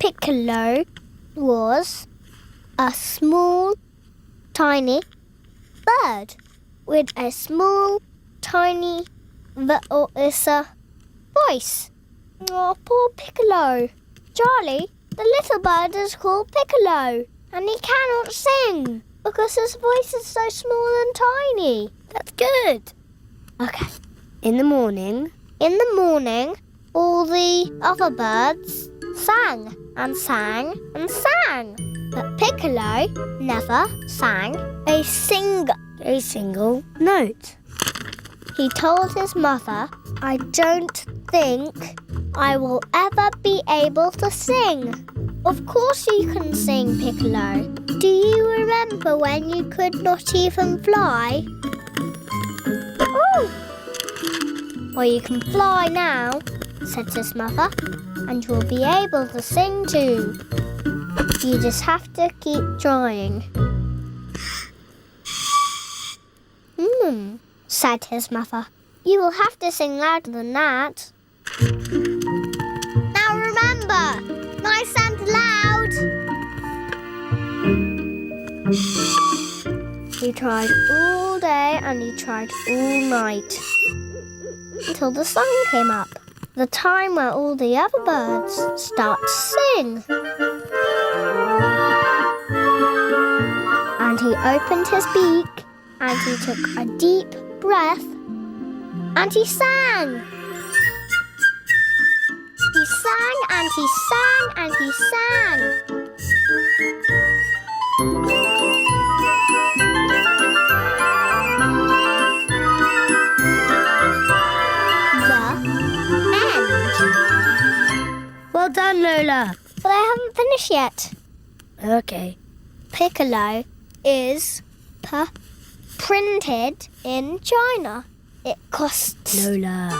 Piccolo was a small, tiny bird with a small, tiny voice. Oh, poor Piccolo. Charlie, the little bird is called Piccolo, and he cannot sing because his voice is so small and tiny. That's good. Okay. In the morning, all the other birds sang and sang and sang. But Piccolo never sang a single note. He told his mother, "I don't think I will ever be able to sing." Of course you can sing, Piccolo. Do you remember when you could not even fly? Oh! Well, you can fly now, said his mother, and you'll be able to sing too. You just have to keep trying. Said his mother. You will have to sing louder than that. Now remember, nice and loud. He tried all day and he tried all night until the sun came up, the time where all the other birds start to sing. And he opened his beak and he took a deep breath and he sang. He sang and he sang and he sang. The end. Well done, Lola. But I haven't finished yet. Okay. Piccolo is printed in China. It costs... Lola.